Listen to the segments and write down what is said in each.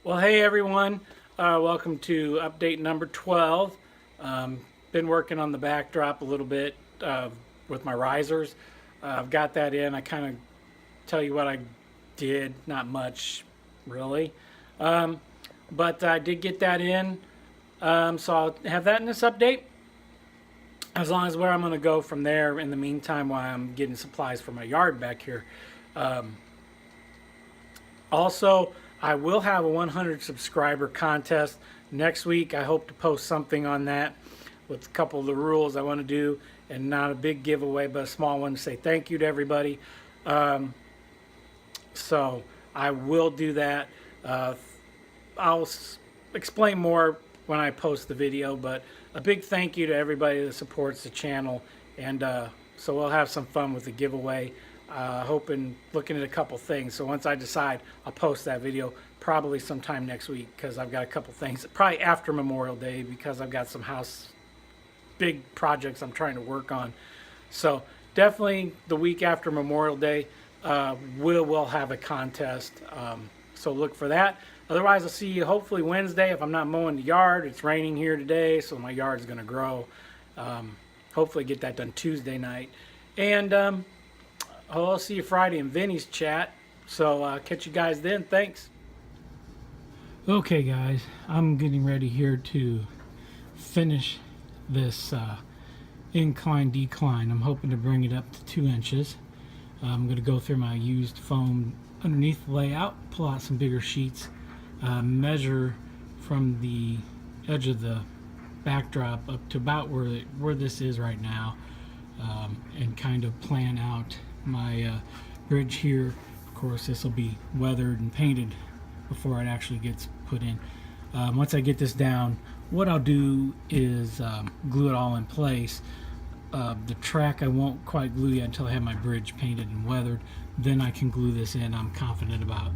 Well, hey everyone, welcome to update number 12. Been working on the backdrop a little bit with my risers. I've got that in. I kind of tell you what I did, not much really. But I did get that in, so I'll have that in this update. As long as where I'm going to go from there in the meantime while I'm getting supplies for my yard back here. Also, I will have a 100 subscriber contest next week. I hope to post something on that with a couple of the rules I want to do, and not a big giveaway, but a small one to say thank you to everybody. So I will do that. I'll explain more when I post the video, but a big thank you to everybody that supports the channel, and so we'll have some fun with the giveaway. Hoping, looking at a couple things. So once I decide, I'll post that video probably sometime next week, because I've got a couple things, probably after Memorial Day, because I've got some big projects I'm trying to work on. So definitely the week after Memorial Day, we'll have a contest. So look for that. Otherwise, I'll see you hopefully Wednesday if I'm not mowing the yard. It's raining here today, so my yard's going to grow. Hopefully get that done Tuesday night. And I'll see you Friday in Vinny's chat. So catch you guys then. Thanks. Okay, guys, I'm getting ready here to finish this incline decline. I'm hoping to bring it up to 2 inches. I'm going to go through my used foam underneath the layout, pull out some bigger sheets, measure from the edge of the backdrop up to about where this is right now, and kind of plan out my bridge here. Of course, this will be weathered and painted before it actually gets put in. Once I get this down, what I'll do is glue it all in place. The track I won't quite glue yet until I have my bridge painted and weathered. Then I can glue this in. I'm confident about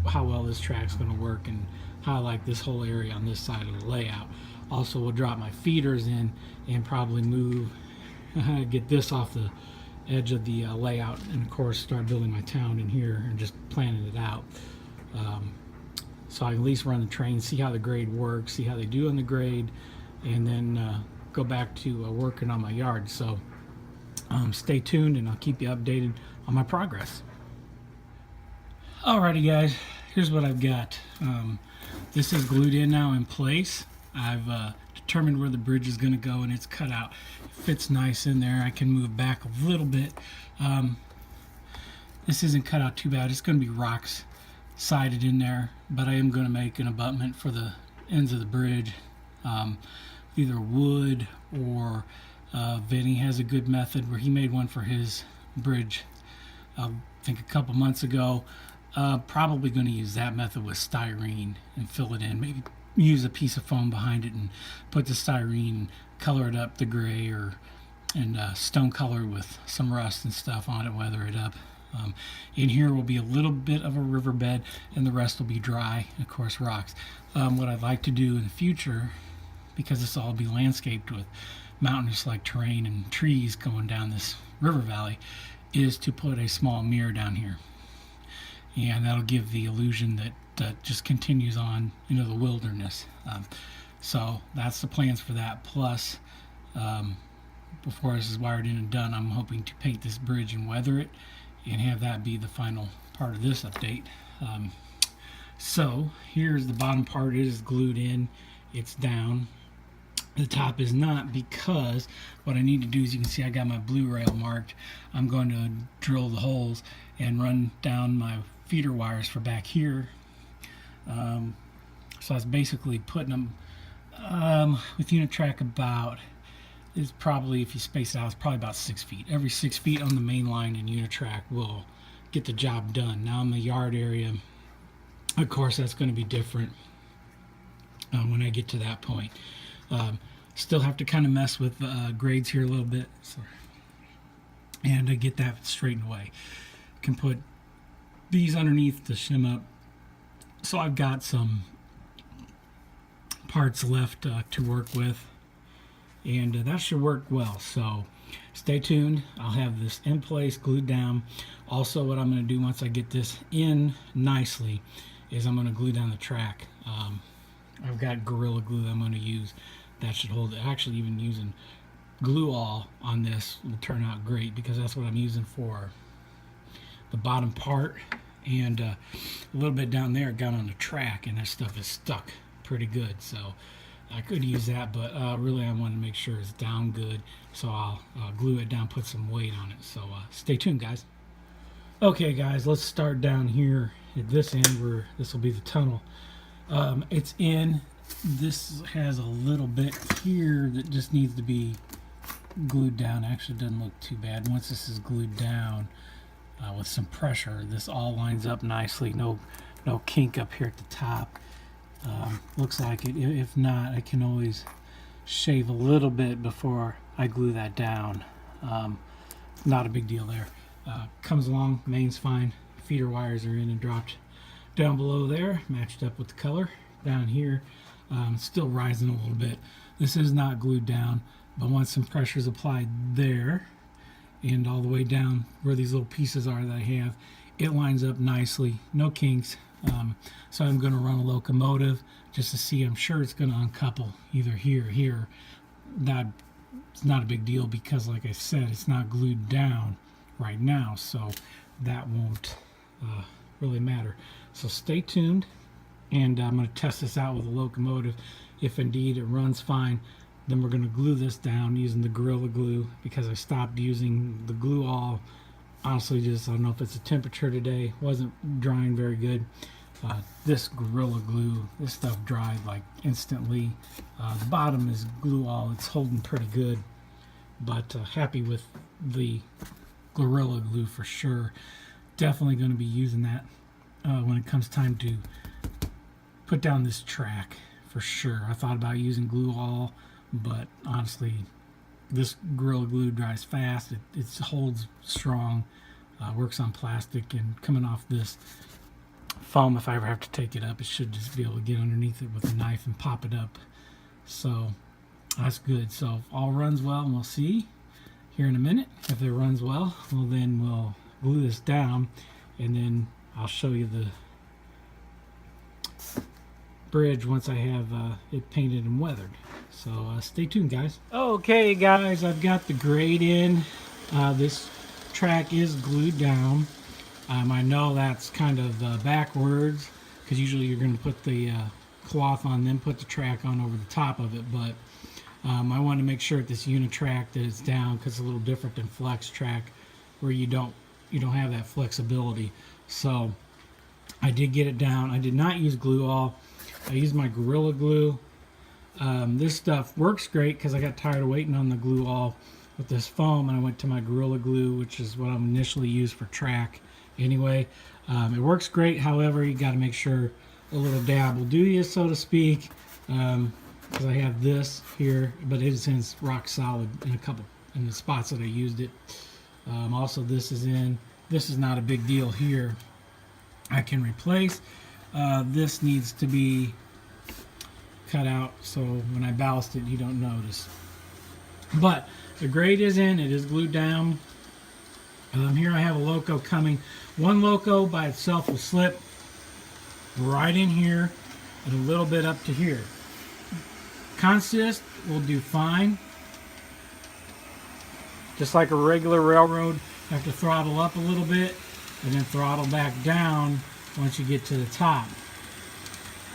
how well this track's going to work and how I like this whole area on this side of the layout. Also, we'll drop my feeders in and probably move, get this off the edge of the layout, and of course start building my town in here and just planning it out. So I can at least run the train, see how the grade works, see how they do on the grade, and then go back to working on my yard. So stay tuned and I'll keep you updated on my progress. Alrighty guys, here's what I've got. This is glued in now in place. I've determined where the bridge is going to go, and it's cut out. It fits nice in there. I can move back a little bit. This isn't cut out too bad. It's going to be rocks sided in there, but I am going to make an abutment for the ends of the bridge, either wood or Vinny has a good method where he made one for his bridge I think a couple months ago. Probably going to use that method with styrene and fill it in, maybe use a piece of foam behind it and put the styrene, color it up the gray and stone color with some rust and stuff on it, weather it up. In here will be a little bit of a riverbed, and the rest will be dry, and of course rocks. What I'd like to do in the future, because this will all be landscaped with mountainous like terrain and trees going down this river valley, is to put a small mirror down here, and that'll give the illusion that just continues on into the wilderness. So that's the plans for that. Plus, before this is wired in and done, I'm hoping to paint this bridge and weather it and have that be the final part of this update. So here's the bottom part. It is glued in, it's down. The top is not, because what I need to do is, you can see I got my blue rail marked. I'm going to drill the holes and run down my feeder wires for back here. So I was basically putting them with Unitrack about, is probably, if you space it out, it's probably about 6 feet. Every 6 feet on the main line in Unitrack will get the job done. Now in the yard area, of course, that's going to be different when I get to that point. Still have to kind of mess with grades here a little bit, and get that straightened away. Can put these underneath to shim up. So I've got some parts left to work with, and that should work well. So stay tuned. I'll have this in place, glued down. Also, what I'm going to do once I get this in nicely is I'm going to glue down the track. I've got Gorilla Glue that I'm going to use. That should hold it. Actually, even using glue all on this will turn out great, because that's what I'm using for the bottom part, and a little bit down there it got on the track, and that stuff is stuck pretty good. So I could use that, but really I want to make sure it's down good, so I'll glue it down, put some weight on it. So stay tuned, guys. Okay, guys, let's start down here at this end where this will be the tunnel. It's in. This has a little bit here that just needs to be glued down. Actually, it doesn't look too bad. Once this is glued down with some pressure, this all lines up nicely. No kink up here at the top. Looks like it. If not, I can always shave a little bit before I glue that down. Not a big deal there. Comes along, main's fine. Feeder wires are in and dropped down below there, matched up with the color. Down here, still rising a little bit. This is not glued down, but once some pressure is applied there and all the way down where these little pieces are that I have, it lines up nicely. No kinks. So I'm going to run a locomotive just to see. I'm sure it's going to uncouple either here or here. It's not a big deal, because like I said, it's not glued down right now, so that won't really matter. So stay tuned, and I'm going to test this out with a locomotive. If indeed it runs fine, then we're going to glue this down using the Gorilla Glue, because I stopped using the glue all. Honestly, just I don't know if it's the temperature today, wasn't drying very good. This Gorilla Glue, this stuff dried like instantly. The bottom is glue all, it's holding pretty good, but happy with the Gorilla Glue for sure. Definitely going to be using that when it comes time to put down this track for sure. I thought about using glue all, but honestly, this Gorilla Glue dries fast. It holds strong, works on plastic, and coming off this foam, if I ever have to take it up, it should just be able to get underneath it with a knife and pop it up. So that's good. So if all runs well, and we'll see here in a minute. If it runs well, then we'll glue this down, and then I'll show you the bridge once I have it painted and weathered. So stay tuned, guys. Okay, guys, I've got the grade in. This track is glued down. I know that's kind of backwards, because usually you're going to put the cloth on, then put the track on over the top of it, but I want to make sure at this Unitrack that it's down, because it's a little different than Flex Track, where you don't have that flexibility. So I did get it down. I did not use glue all. I used my Gorilla Glue. This stuff works great, because I got tired of waiting on the glue all with this foam, and I went to my Gorilla Glue, which is what I initially used for track anyway. It works great. However, you got to make sure a little dab will do you, so to speak, because I have this here, but it is rock solid in the spots that I used it. Also, this is not a big deal here. I can replace. This needs to be cut out, so when I ballast it, you don't notice. But the grade is in. It is glued down. Here I have a loco coming. One loco by itself will slip right in here and a little bit up to here. Consist will do fine. Just like a regular railroad, you have to throttle up a little bit and then throttle back down once you get to the top.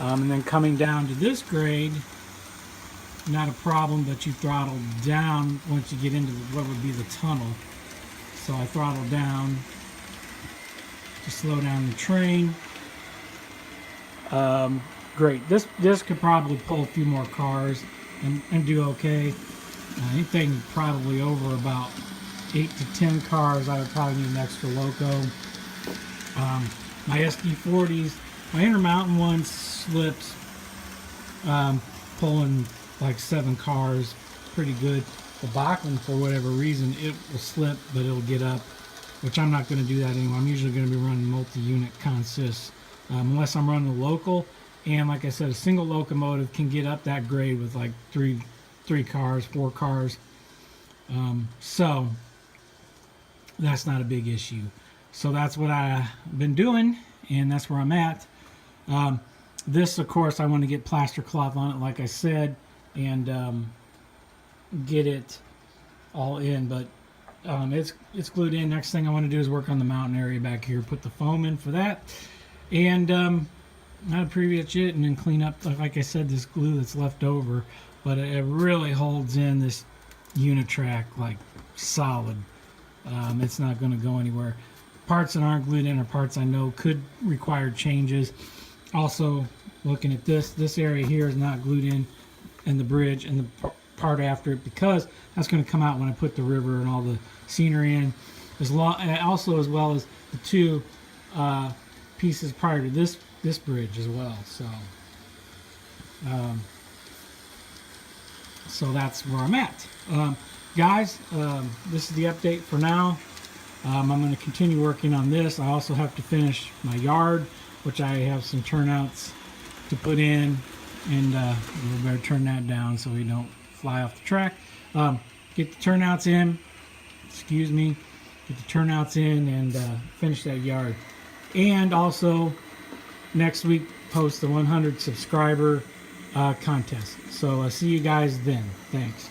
And then coming down to this grade, not a problem, but you throttle down once you get into what would be the tunnel. So I throttle down to slow down the train. Great. This could probably pull a few more cars and do okay. Anything probably over about 8 to 10 cars, I would probably need an extra loco. My SD40s, my Intermountain one slips, pulling like 7 cars, pretty good. The Bachman, for whatever reason, it will slip, but it'll get up, which I'm not going to do that anymore. I'm usually going to be running multi-unit consists, unless I'm running a local. And like I said, a single locomotive can get up that grade with like 3 cars, 4 cars. So that's not a big issue. So that's what I've been doing, and that's where I'm at. This, of course, I want to get plaster cloth on it, like I said, and get it all in. But it's glued in. Next thing I want to do is work on the mountain area back here. Put the foam in for that, and not pretty it, and then clean up, like I said, this glue that's left over. But it really holds in this Unitrack like solid. It's not going to go anywhere. Parts that aren't glued in are parts I know could require changes. Also, looking at this area here is not glued in the bridge and the part after it, because that's going to come out when I put the river and all the scenery in. Also, as well as the two pieces prior to this bridge as well. So that's where I'm at. Guys, this is the update for now. I'm going to continue working on this. I also have to finish my yard, which I have some turnouts to put in, and we better turn that down so we don't fly off the track. Get the turnouts in, excuse me, get the turnouts in and finish that yard. And also next week post the 100 subscriber contest. So see you guys then. Thanks.